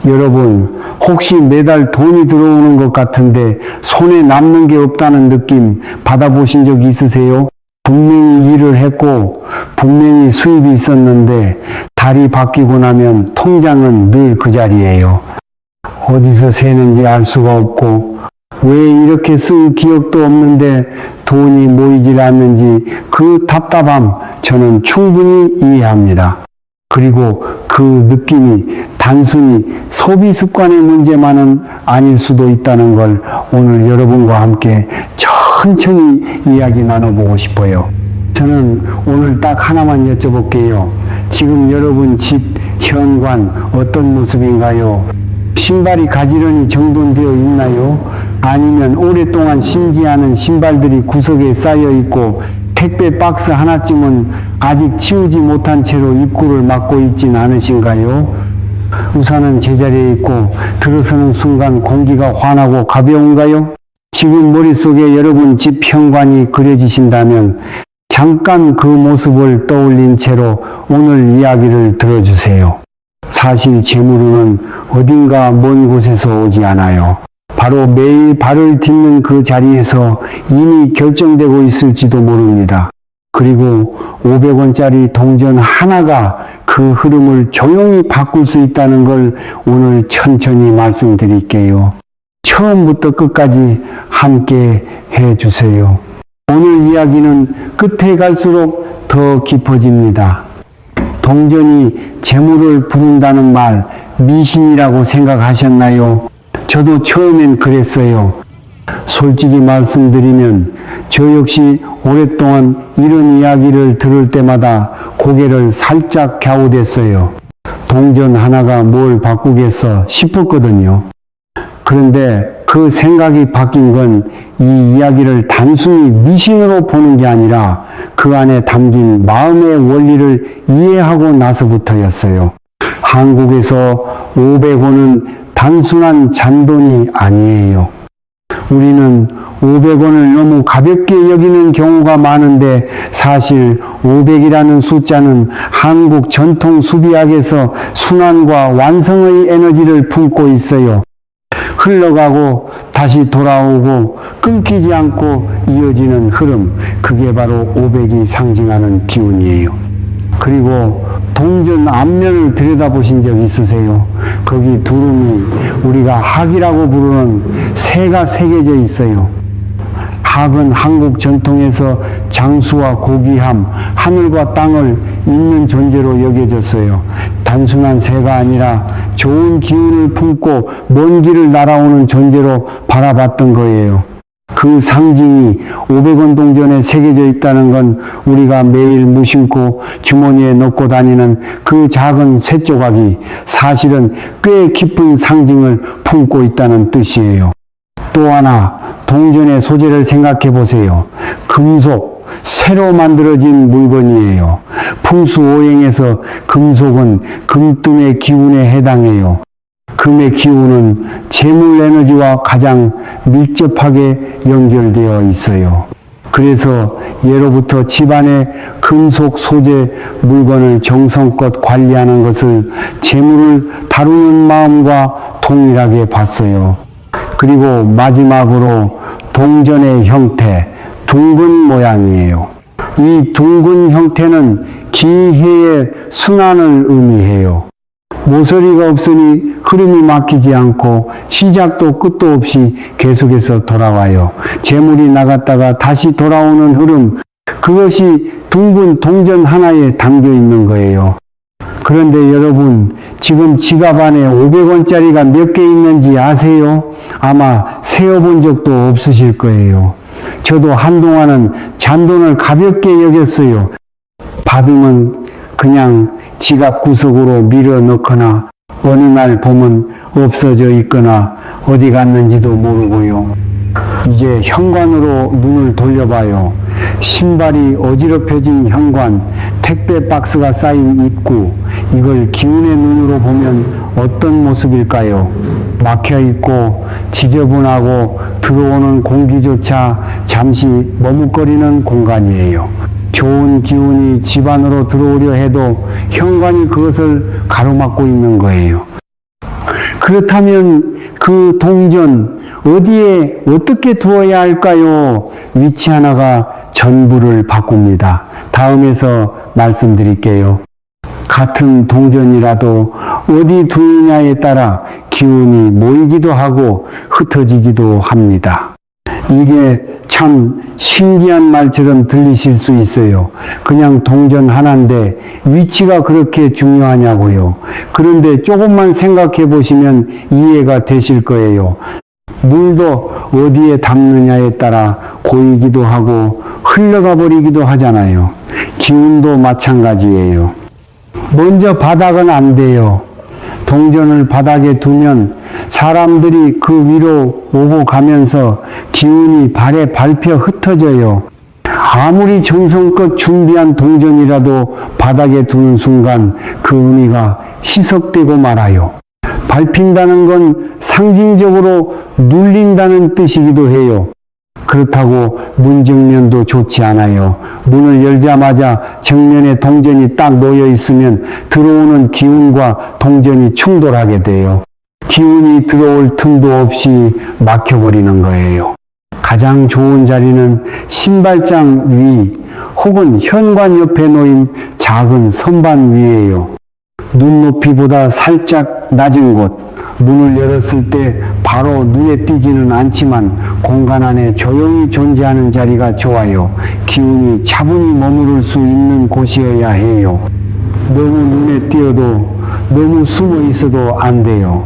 여러분, 혹시 매달 돈이 들어오는 것 같은데 손에 남는 게 없다는 느낌 받아보신 적 있으세요? 분명히 일을 했고 분명히 수입이 있었는데 달이 바뀌고 나면 통장은 늘 그 자리예요. 어디서 새는지 알 수가 없고 왜 이렇게 쓸 기억도 없는데 돈이 모이질 않는지 그 답답함 저는 충분히 이해합니다. 그리고 그 느낌이 단순히 소비 습관의 문제만은 아닐 수도 있다는 걸 오늘 여러분과 함께 천천히 이야기 나눠보고 싶어요. 저는 오늘 딱 하나만 여쭤볼게요. 지금 여러분 집 현관 어떤 모습인가요? 신발이 가지런히 정돈되어 있나요? 아니면 오랫동안 신지 않은 신발들이 구석에 쌓여 있고 택배 박스 하나쯤은 아직 치우지 못한 채로 입구를 막고 있진 않으신가요? 우산은 제자리에 있고 들어서는 순간 공기가 환하고 가벼운가요? 지금 머릿속에 여러분 집 현관이 그려지신다면 잠깐 그 모습을 떠올린 채로 오늘 이야기를 들어주세요. 사실 재물은 어딘가 먼 곳에서 오지 않아요. 바로 매일 발을 딛는 그 자리에서 이미 결정되고 있을지도 모릅니다. 그리고 500원짜리 동전 하나가 그 흐름을 조용히 바꿀 수 있다는 걸 오늘 천천히 말씀드릴게요. 처음부터 끝까지 함께 해주세요. 오늘 이야기는 끝에 갈수록 더 깊어집니다. 동전이 재물을 부른다는 말 미신이라고 생각하셨나요? 저도 처음엔 그랬어요. 솔직히 말씀드리면 저 역시 오랫동안 이런 이야기를 들을 때마다 고개를 살짝 갸웃했어요. 동전 하나가 뭘 바꾸겠어 싶었거든요. 그런데 그 생각이 바뀐 건 이 이야기를 단순히 미신으로 보는 게 아니라 그 안에 담긴 마음의 원리를 이해하고 나서부터였어요. 한국에서 500원은 단순한 잔돈이 아니에요. 우리는 500원을 너무 가볍게 여기는 경우가 많은데 사실 500이라는 숫자는 한국 전통 수비학에서 순환과 완성의 에너지를 품고 있어요. 흘러가고 다시 돌아오고 끊기지 않고 이어지는 흐름, 그게 바로 500이 상징하는 기운이에요. 그리고 동전 앞면을 들여다보신 적 있으세요? 거기 두름이 우리가 학이라고 부르는 새가 새겨져 있어요. 학은 한국 전통에서 장수와 고귀함, 하늘과 땅을 잇는 존재로 여겨졌어요. 단순한 새가 아니라 좋은 기운을 품고 먼 길을 날아오는 존재로 바라봤던 거예요. 그 상징이 500원 동전에 새겨져 있다는 건 우리가 매일 무심코 주머니에 넣고 다니는 그 작은 쇠 조각이 사실은 꽤 깊은 상징을 품고 있다는 뜻이에요. 또 하나 동전의 소재를 생각해 보세요. 금속, 새로 만들어진 물건이에요. 풍수오행에서 금속은 금뜸의 기운에 해당해요. 금의 기운은 재물 에너지와 가장 밀접하게 연결되어 있어요. 그래서 예로부터 집안의 금속 소재 물건을 정성껏 관리하는 것을 재물을 다루는 마음과 동일하게 봤어요. 그리고 마지막으로 동전의 형태, 둥근 모양이에요. 이 둥근 형태는 기회의 순환을 의미해요. 모서리가 없으니 흐름이 막히지 않고 시작도 끝도 없이 계속해서 돌아와요. 재물이 나갔다가 다시 돌아오는 흐름, 그것이 둥근 동전 하나에 담겨 있는 거예요. 그런데 여러분, 지금 지갑 안에 500원짜리가 몇 개 있는지 아세요? 아마 세어본 적도 없으실 거예요. 저도 한동안은 잔돈을 가볍게 여겼어요. 받으면 그냥 지갑 구석으로 밀어 넣거나 어느 날 보면 없어져 있거나 어디 갔는지도 모르고요. 이제 현관으로 눈을 돌려봐요. 신발이 어지럽혀진 현관, 택배 박스가 쌓인 입구, 이걸 기운의 눈으로 보면 어떤 모습일까요? 막혀있고 지저분하고 들어오는 공기조차 잠시 머뭇거리는 공간이에요. 좋은 기운이 집 안으로 들어오려 해도 현관이 그것을 가로막고 있는 거예요. 그렇다면 그 동전 어디에 어떻게 두어야 할까요? 위치 하나가 전부를 바꿉니다. 다음에서 말씀드릴게요. 같은 동전이라도 어디 두느냐에 따라 기운이 모이기도 하고 흩어지기도 합니다. 이게 참 신기한 말처럼 들리실 수 있어요. 그냥 동전 하나인데 위치가 그렇게 중요하냐고요. 그런데 조금만 생각해 보시면 이해가 되실 거예요. 물도 어디에 담느냐에 따라 고이기도 하고 흘러가 버리기도 하잖아요. 기운도 마찬가지예요. 먼저 바닥은 안 돼요. 동전을 바닥에 두면 사람들이 그 위로 오고 가면서 기운이 발에 밟혀 흩어져요. 아무리 정성껏 준비한 동전이라도 바닥에 두는 순간 그 의미가 희석되고 말아요. 밟힌다는 건 상징적으로 눌린다는 뜻이기도 해요. 그렇다고 문 정면도 좋지 않아요. 문을 열자마자 정면에 동전이 딱 놓여 있으면 들어오는 기운과 동전이 충돌하게 돼요. 기운이 들어올 틈도 없이 막혀버리는 거예요. 가장 좋은 자리는 신발장 위 혹은 현관 옆에 놓인 작은 선반 위에요. 눈높이보다 살짝 낮은 곳, 문을 열었을 때 바로 눈에 띄지는 않지만 공간 안에 조용히 존재하는 자리가 좋아요. 기운이 차분히 머무를 수 있는 곳이어야 해요. 너무 눈에 띄어도 너무 숨어 있어도 안 돼요.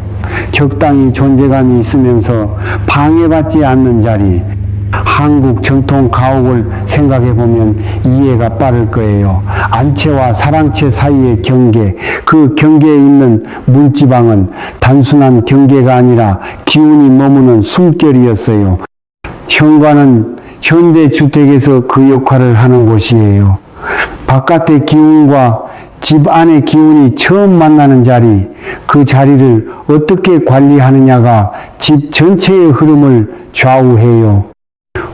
적당히 존재감이 있으면서 방해받지 않는 자리. 한국 전통 가옥을 생각해 보면 이해가 빠를 거예요. 안채와 사랑채 사이의 경계, 그 경계에 있는 문지방은 단순한 경계가 아니라 기운이 머무는 숨결이었어요. 현관은 현대주택에서 그 역할을 하는 곳이에요. 바깥의 기운과 집 안의 기운이 처음 만나는 자리, 그 자리를 어떻게 관리하느냐가 집 전체의 흐름을 좌우해요.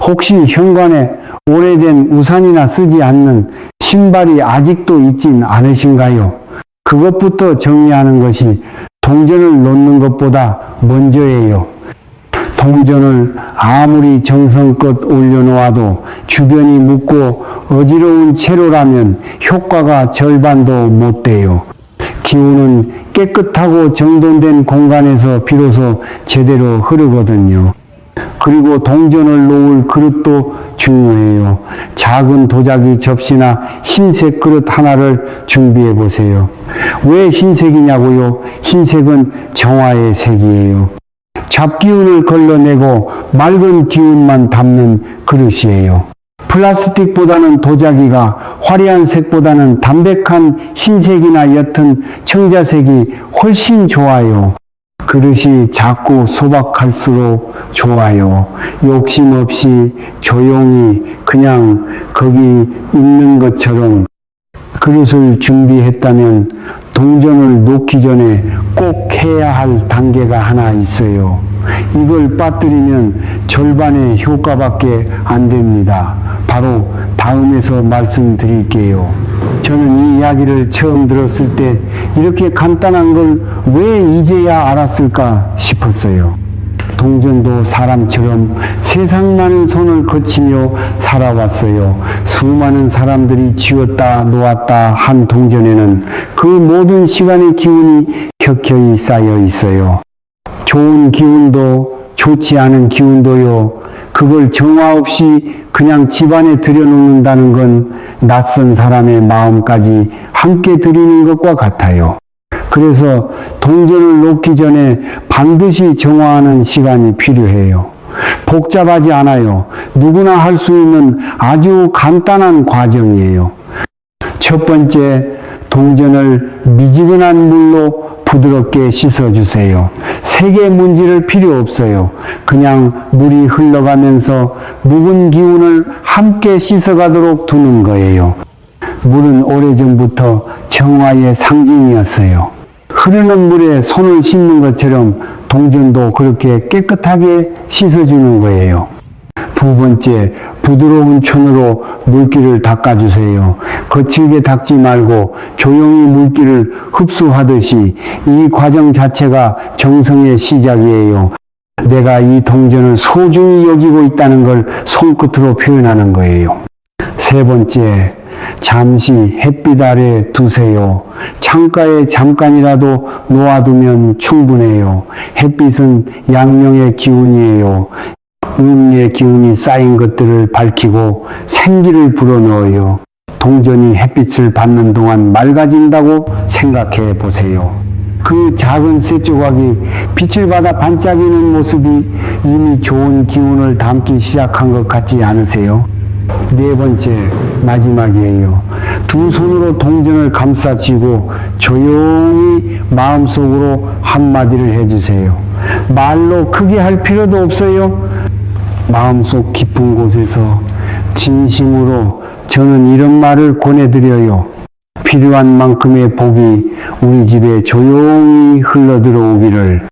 혹시 현관에 오래된 우산이나 쓰지 않는 신발이 아직도 있진 않으신가요? 그것부터 정리하는 것이 동전을 놓는 것보다 먼저예요. 동전을 아무리 정성껏 올려놓아도 주변이 묻고 어지러운 채로라면 효과가 절반도 못 돼요. 기운은 깨끗하고 정돈된 공간에서 비로소 제대로 흐르거든요. 그리고 동전을 놓을 그릇도 중요해요. 작은 도자기 접시나 흰색 그릇 하나를 준비해 보세요. 왜 흰색이냐고요? 흰색은 정화의 색이에요. 잡기운을 걸러내고 맑은 기운만 담는 그릇이에요. 플라스틱보다는 도자기가 화려한 색보다는 담백한 흰색이나 옅은 청자색이 훨씬 좋아요. 그릇이 작고 소박할수록 좋아요. 욕심 없이 조용히 그냥 거기 있는 것처럼 그릇을 준비했다면 동전을 놓기 전에 꼭 해야 할 단계가 하나 있어요. 이걸 빠뜨리면 절반의 효과밖에 안 됩니다. 바로 다음에서 말씀드릴게요. 저는 이 이야기를 처음 들었을 때 이렇게 간단한 걸 왜 이제야 알았을까 싶었어요. 동전도 사람처럼 세상 많은 손을 거치며 살아왔어요. 수많은 사람들이 쥐었다 놓았다 한 동전에는 그 모든 시간의 기운이 켜켜이 쌓여 있어요. 좋은 기운도 좋지 않은 기운도요. 그걸 정화 없이 그냥 집안에 들여놓는다는 건 낯선 사람의 마음까지 함께 들이는 것과 같아요. 그래서 동전을 놓기 전에 반드시 정화하는 시간이 필요해요. 복잡하지 않아요. 누구나 할 수 있는 아주 간단한 과정이에요. 첫 번째, 동전을 미지근한 물로 부드럽게 씻어주세요. 세게 문지를 필요 없어요. 그냥 물이 흘러가면서 묵은 기운을 함께 씻어가도록 두는 거예요. 물은 오래전부터 정화의 상징이었어요. 흐르는 물에 손을 씻는 것처럼 동전도 그렇게 깨끗하게 씻어주는 거예요. 두 번째, 부드러운 천으로 물기를 닦아주세요. 거칠게 닦지 말고 조용히 물기를 흡수하듯이 이 과정 자체가 정성의 시작이에요. 내가 이 동전을 소중히 여기고 있다는 걸 손끝으로 표현하는 거예요. 세 번째, 잠시 햇빛 아래 두세요. 창가에 잠깐이라도 놓아두면 충분해요. 햇빛은 양명의 기운이에요. 음의 기운이 쌓인 것들을 밝히고 생기를 불어넣어요. 동전이 햇빛을 받는 동안 맑아진다고 생각해 보세요. 그 작은 쇠 조각이 빛을 받아 반짝이는 모습이 이미 좋은 기운을 담기 시작한 것 같지 않으세요? 네 번째, 마지막이에요. 두 손으로 동전을 감싸 쥐고 조용히 마음속으로 한마디를 해주세요. 말로 크게 할 필요도 없어요. 마음속 깊은 곳에서 진심으로 저는 이런 말을 권해드려요. 필요한 만큼의 복이 우리 집에 조용히 흘러들어오기를.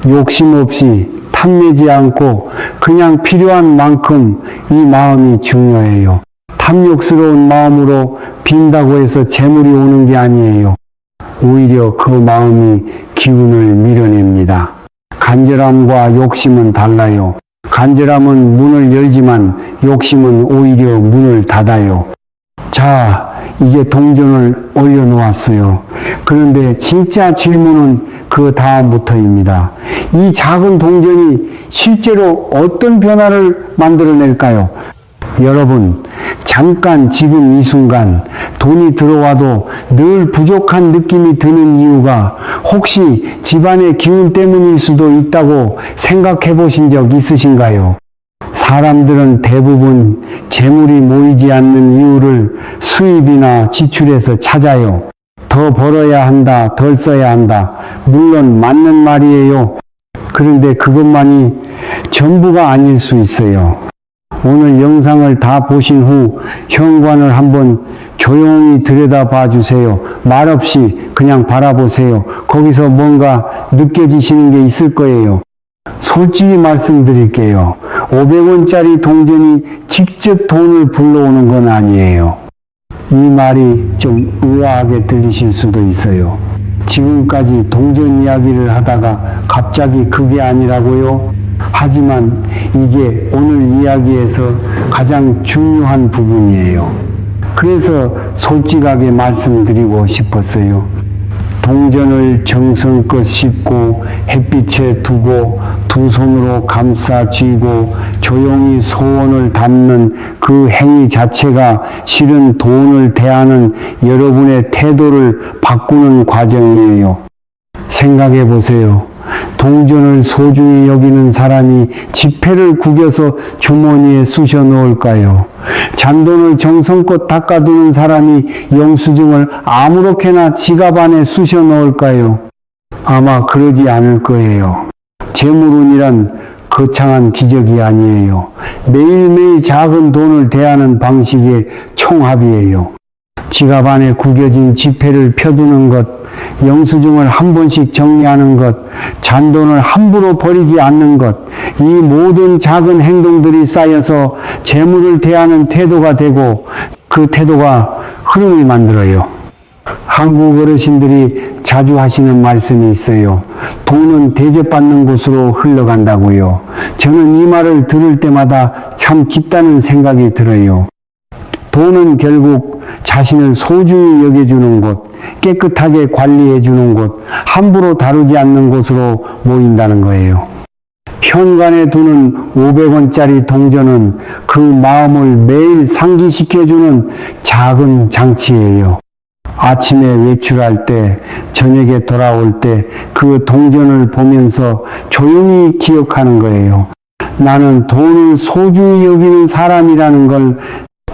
욕심 없이 탐내지 않고 그냥 필요한 만큼 이 마음이 중요해요. 탐욕스러운 마음으로 빈다고 해서 재물이 오는 게 아니에요. 오히려 그 마음이 기운을 밀어냅니다. 간절함과 욕심은 달라요. 간절함은 문을 열지만 욕심은 오히려 문을 닫아요. 자, 이제 동전을 올려놓았어요. 그런데 진짜 질문은 그 다음부터입니다. 이 작은 동전이 실제로 어떤 변화를 만들어낼까요? 여러분, 잠깐 지금 이 순간 돈이 들어와도 늘 부족한 느낌이 드는 이유가 혹시 집안의 기운 때문일 수도 있다고 생각해 보신 적 있으신가요? 사람들은 대부분 재물이 모이지 않는 이유를 수입이나 지출에서 찾아요. 더 벌어야 한다, 덜 써야 한다. 물론 맞는 말이에요. 그런데 그것만이 전부가 아닐 수 있어요. 오늘 영상을 다 보신 후 현관을 한번 조용히 들여다봐 주세요. 말없이 그냥 바라보세요. 거기서 뭔가 느껴지시는 게 있을 거예요. 솔직히 말씀드릴게요. 500원짜리 동전이 직접 돈을 불러오는 건 아니에요. 이 말이 좀 의아하게 들리실 수도 있어요. 지금까지 동전 이야기를 하다가 갑자기 그게 아니라고요? 하지만 이게 오늘 이야기에서 가장 중요한 부분이에요. 그래서 솔직하게 말씀드리고 싶었어요. 동전을 정성껏 씹고 햇빛에 두고 두 손으로 감싸 쥐고 조용히 소원을 담는 그 행위 자체가 실은 돈을 대하는 여러분의 태도를 바꾸는 과정이에요. 생각해 보세요. 동전을 소중히 여기는 사람이 지폐를 구겨서 주머니에 쑤셔 넣을까요? 잔돈을 정성껏 닦아두는 사람이 영수증을 아무렇게나 지갑 안에 쑤셔 넣을까요? 아마 그러지 않을 거예요. 재물운이란 거창한 기적이 아니에요. 매일매일 작은 돈을 대하는 방식의 총합이에요. 지갑 안에 구겨진 지폐를 펴두는 것, 영수증을 한 번씩 정리하는 것, 잔돈을 함부로 버리지 않는 것, 이 모든 작은 행동들이 쌓여서 재물을 대하는 태도가 되고 그 태도가 흐름을 만들어요. 한국 어르신들이 자주 하시는 말씀이 있어요. 돈은 대접받는 곳으로 흘러간다고요. 저는 이 말을 들을 때마다 참 깊다는 생각이 들어요. 돈은 결국 자신을 소중히 여겨주는 곳, 깨끗하게 관리해주는 곳, 함부로 다루지 않는 곳으로 모인다는 거예요. 현관에 두는 500원짜리 동전은 그 마음을 매일 상기시켜주는 작은 장치예요. 아침에 외출할 때, 저녁에 돌아올 때 그 동전을 보면서 조용히 기억하는 거예요. 나는 돈을 소중히 여기는 사람이라는 걸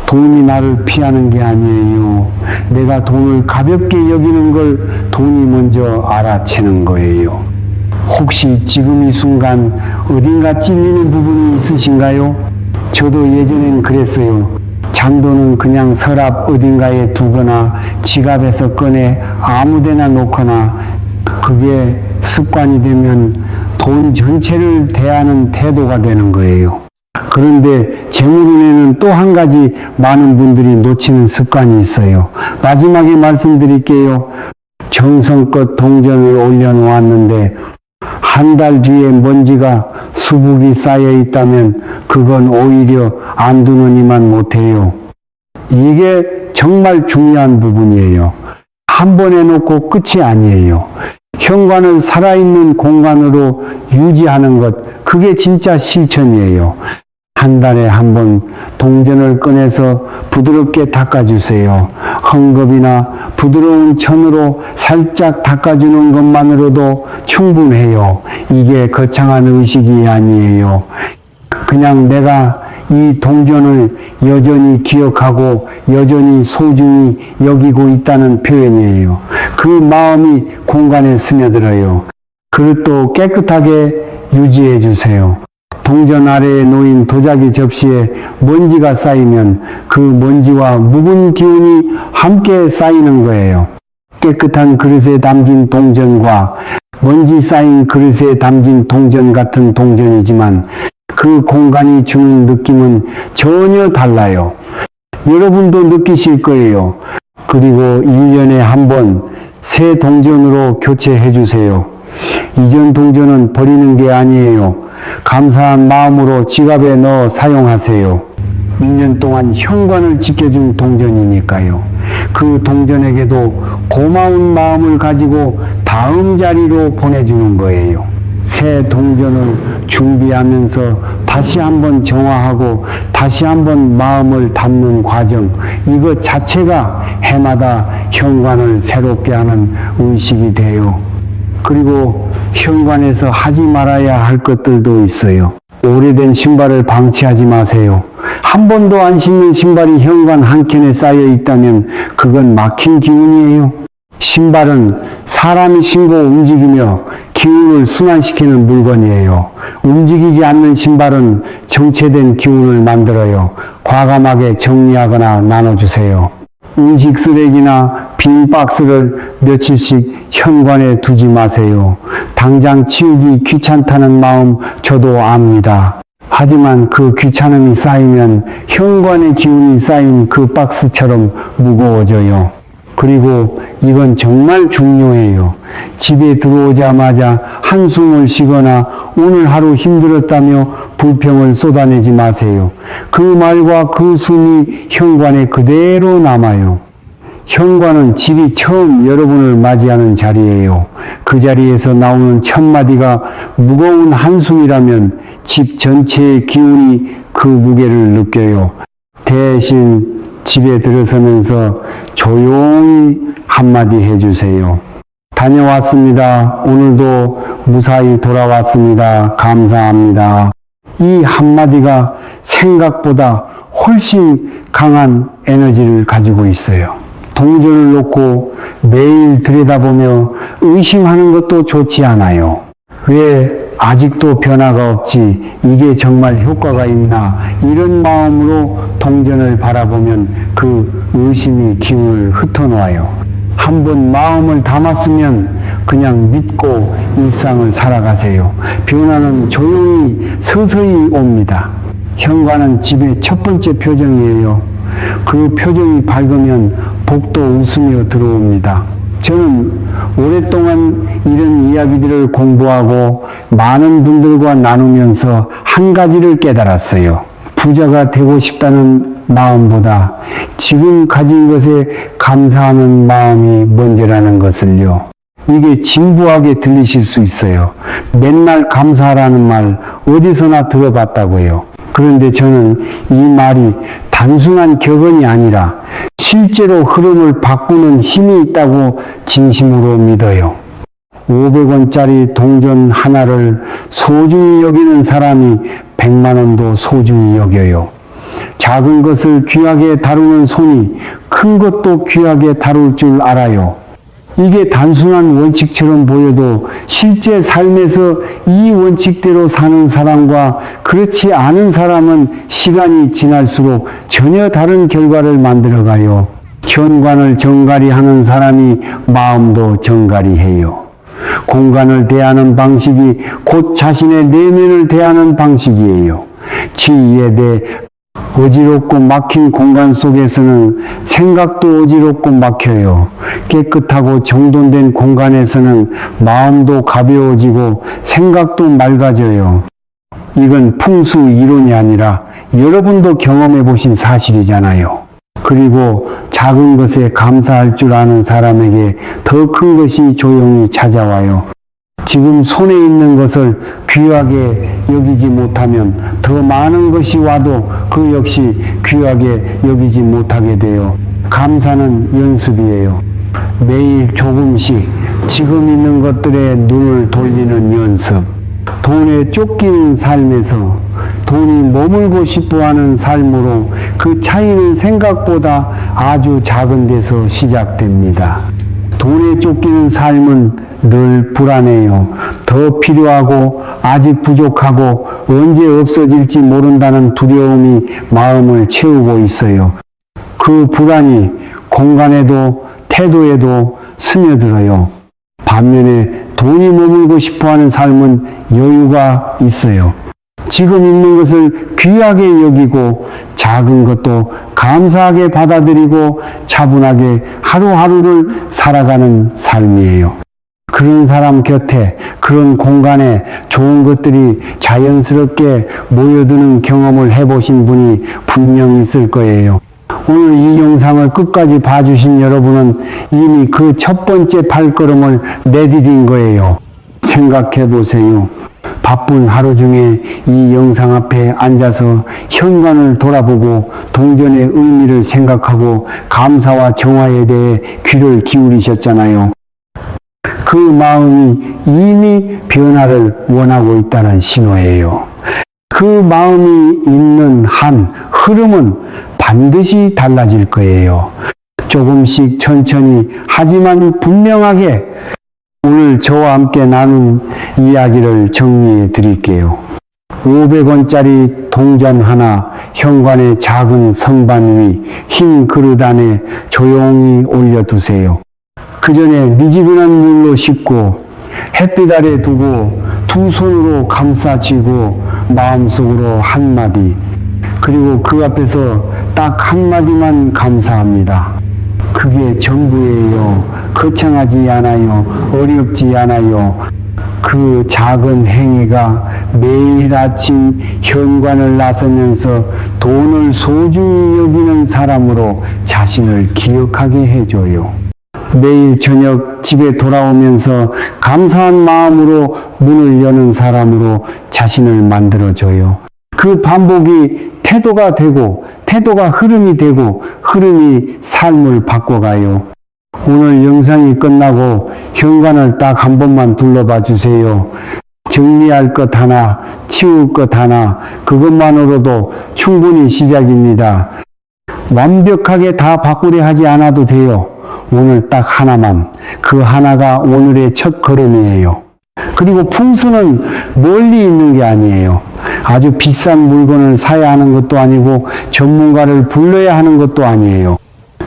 돈이 나를 피하는 게 아니에요. 내가 돈을 가볍게 여기는 걸 돈이 먼저 알아채는 거예요. 혹시 지금 이 순간 어딘가 찔리는 부분이 있으신가요? 저도 예전엔 그랬어요. 잔돈은 그냥 서랍 어딘가에 두거나 지갑에서 꺼내 아무데나 놓거나 그게 습관이 되면 돈 전체를 대하는 태도가 되는 거예요. 그런데 재물운에는 또 한 가지 많은 분들이 놓치는 습관이 있어요. 마지막에 말씀드릴게요. 정성껏 동전을 올려놓았는데 한 달 뒤에 먼지가 수북이 쌓여 있다면 그건 오히려 안 두느니만 못해요. 이게 정말 중요한 부분이에요. 한 번 해놓고 끝이 아니에요. 현관을 살아있는 공간으로 유지하는 것, 그게 진짜 실천이에요. 한 달에 한 번 동전을 꺼내서 부드럽게 닦아주세요. 헝겊이나 부드러운 천으로 살짝 닦아주는 것만으로도 충분해요. 이게 거창한 의식이 아니에요. 그냥 내가 이 동전을 여전히 기억하고 여전히 소중히 여기고 있다는 표현이에요. 그 마음이 공간에 스며들어요. 그릇도 깨끗하게 유지해 주세요. 동전 아래에 놓인 도자기 접시에 먼지가 쌓이면 그 먼지와 묵은 기운이 함께 쌓이는 거예요. 깨끗한 그릇에 담긴 동전과 먼지 쌓인 그릇에 담긴 동전 같은 동전이지만 그 공간이 주는 느낌은 전혀 달라요. 여러분도 느끼실 거예요. 그리고 1년에 한 번 새 동전으로 교체해 주세요. 이전 동전은 버리는 게 아니에요. 감사한 마음으로 지갑에 넣어 사용하세요. 1년 동안 현관을 지켜준 동전이니까요. 그 동전에게도 고마운 마음을 가지고 다음 자리로 보내주는 거예요. 새 동전을 준비하면서 다시 한번 정화하고 다시 한번 마음을 담는 과정, 이것 자체가 해마다 현관을 새롭게 하는 의식이 돼요. 그리고 현관에서 하지 말아야 할 것들도 있어요. 오래된 신발을 방치하지 마세요. 한 번도 안 신는 신발이 현관 한켠에 쌓여 있다면 그건 막힌 기운이에요. 신발은 사람이 신고 움직이며 기운을 순환시키는 물건이에요. 움직이지 않는 신발은 정체된 기운을 만들어요. 과감하게 정리하거나 나눠주세요. 음식 쓰레기나 빈 박스를 며칠씩 현관에 두지 마세요. 당장 치우기 귀찮다는 마음 저도 압니다. 하지만 그 귀찮음이 쌓이면 현관의 기운이 쌓인 그 박스처럼 무거워져요. 그리고 이건 정말 중요해요. 집에 들어오자마자 한숨을 쉬거나 오늘 하루 힘들었다며 불평을 쏟아내지 마세요. 그 말과 그 숨이 현관에 그대로 남아요. 현관은 집이 처음 여러분을 맞이하는 자리예요. 그 자리에서 나오는 첫마디가 무거운 한숨이라면 집 전체의 기운이 그 무게를 느껴요. 대신 집에 들어서면서 조용히 한마디 해주세요. 다녀왔습니다. 오늘도 무사히 돌아왔습니다. 감사합니다. 이 한마디가 생각보다 훨씬 강한 에너지를 가지고 있어요. 동전을 놓고 매일 들여다보며 의심하는 것도 좋지 않아요. 왜 아직도 변화가 없지? 이게 정말 효과가 있나? 이런 마음으로 동전을 바라보면 그 의심이 기운을 흩어놓아요. 한번 마음을 담았으면 그냥 믿고 일상을 살아가세요. 변화는 조용히 서서히 옵니다. 현관은 집의 첫 번째 표정이에요. 그 표정이 밝으면 복도 웃으며 들어옵니다. 저는 오랫동안 이런 이야기들을 공부하고 많은 분들과 나누면서 한 가지를 깨달았어요. 부자가 되고 싶다는 마음보다 지금 가진 것에 감사하는 마음이 먼저라는 것을요. 이게 진부하게 들리실 수 있어요. 맨날 감사하라는 말 어디서나 들어봤다고요. 그런데 저는 이 말이 단순한 격언이 아니라 실제로 흐름을 바꾸는 힘이 있다고 진심으로 믿어요. 500원짜리 동전 하나를 소중히 여기는 사람이 100만 원도 소중히 여겨요. 작은 것을 귀하게 다루는 손이 큰 것도 귀하게 다룰 줄 알아요. 이게 단순한 원칙처럼 보여도 실제 삶에서 이 원칙대로 사는 사람과 그렇지 않은 사람은 시간이 지날수록 전혀 다른 결과를 만들어가요. 현관을 정갈히 하는 사람이 마음도 정갈히 해요. 공간을 대하는 방식이 곧 자신의 내면을 대하는 방식이에요. 지위에 대해 어지럽고 막힌 공간 속에서는 생각도 어지럽고 막혀요. 깨끗하고 정돈된 공간에서는 마음도 가벼워지고 생각도 맑아져요. 이건 풍수 이론이 아니라 여러분도 경험해 보신 사실이잖아요. 그리고 작은 것에 감사할 줄 아는 사람에게 더 큰 것이 조용히 찾아와요. 지금 손에 있는 것을 귀하게 여기지 못하면 더 많은 것이 와도 그 역시 귀하게 여기지 못하게 돼요. 감사는 연습이에요. 매일 조금씩 지금 있는 것들에 눈을 돌리는 연습. 돈에 쫓기는 삶에서 돈이 머물고 싶어하는 삶으로 그 차이는 생각보다 아주 작은 데서 시작됩니다. 돈에 쫓기는 삶은 늘 불안해요. 더 필요하고 아직 부족하고 언제 없어질지 모른다는 두려움이 마음을 채우고 있어요. 그 불안이 공간에도 태도에도 스며들어요. 반면에 돈이 머물고 싶어하는 삶은 여유가 있어요. 지금 있는 것을 귀하게 여기고 작은 것도 감사하게 받아들이고 차분하게 하루하루를 살아가는 삶이에요. 그런 사람 곁에, 그런 공간에 좋은 것들이 자연스럽게 모여드는 경험을 해보신 분이 분명 있을 거예요. 오늘 이 영상을 끝까지 봐주신 여러분은 이미 그 첫 번째 발걸음을 내디딘 거예요. 생각해 보세요. 바쁜 하루 중에 이 영상 앞에 앉아서 현관을 돌아보고 동전의 의미를 생각하고 감사와 정화에 대해 귀를 기울이셨잖아요. 그 마음이 이미 변화를 원하고 있다는 신호예요. 그 마음이 있는 한 흐름은 반드시 달라질 거예요. 조금씩 천천히 하지만 분명하게 오늘 저와 함께 나눈 이야기를 정리해 드릴게요. 500원짜리 동전 하나 현관의 작은 선반 위 흰 그릇 안에 조용히 올려두세요. 그 전에 미지근한 물로 씻고 햇빛 아래 두고 두 손으로 감싸쥐고 마음속으로 한마디, 그리고 그 앞에서 딱 한마디만 감사합니다. 그게 전부예요. 거창하지 않아요. 어렵지 않아요. 그 작은 행위가 매일 아침 현관을 나서면서 돈을 소중히 여기는 사람으로 자신을 기억하게 해줘요. 매일 저녁 집에 돌아오면서 감사한 마음으로 문을 여는 사람으로 자신을 만들어줘요. 그 반복이 태도가 되고 태도가 흐름이 되고 흐름이 삶을 바꿔가요. 오늘 영상이 끝나고 현관을 딱 한 번만 둘러봐 주세요. 정리할 것 하나, 치울 것 하나, 그것만으로도 충분히 시작입니다. 완벽하게 다 바꾸려 하지 않아도 돼요. 오늘 딱 하나만, 그 하나가 오늘의 첫 걸음이에요. 그리고 풍수는 멀리 있는 게 아니에요. 아주 비싼 물건을 사야 하는 것도 아니고 전문가를 불러야 하는 것도 아니에요.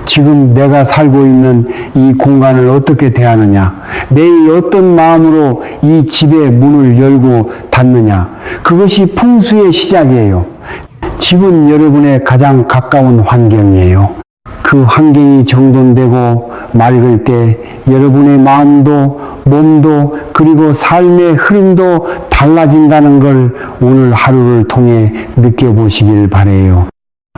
지금 내가 살고 있는 이 공간을 어떻게 대하느냐, 내일 어떤 마음으로 이 집의 문을 열고 닫느냐, 그것이 풍수의 시작이에요. 집은 여러분의 가장 가까운 환경이에요. 그 환경이 정돈되고 맑을 때 여러분의 마음도 몸도 그리고 삶의 흐름도 달라진다는 걸 오늘 하루를 통해 느껴보시길 바라요.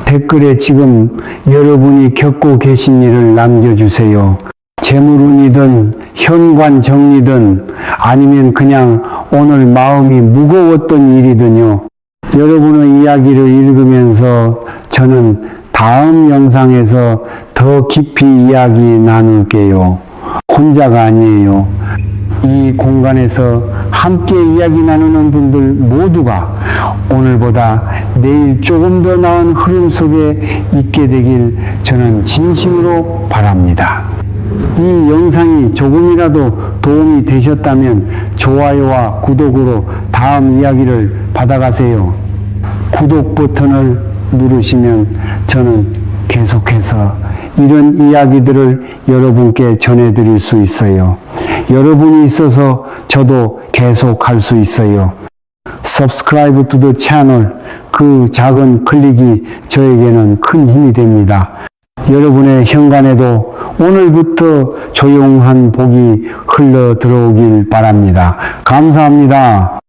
댓글에 지금 여러분이 겪고 계신 일을 남겨주세요. 재물운이든 현관 정리든 아니면 그냥 오늘 마음이 무거웠던 일이든요. 여러분의 이야기를 읽으면서 저는 다음 영상에서 더 깊이 이야기 나눌게요. 혼자가 아니에요. 이 공간에서 함께 이야기 나누는 분들 모두가 오늘보다 내일 조금 더 나은 흐름 속에 있게 되길 저는 진심으로 바랍니다. 이 영상이 조금이라도 도움이 되셨다면 좋아요와 구독으로 다음 이야기를 받아가세요. 구독 버튼을 누르시면 저는 계속해서 이런 이야기들을 여러분께 전해드릴 수 있어요. 여러분이 있어서 저도 계속 할 수 있어요. Subscribe to the channel. 그 작은 클릭이 저에게는 큰 힘이 됩니다. 여러분의 현관에도 오늘부터 조용한 복이 흘러 들어오길 바랍니다. 감사합니다.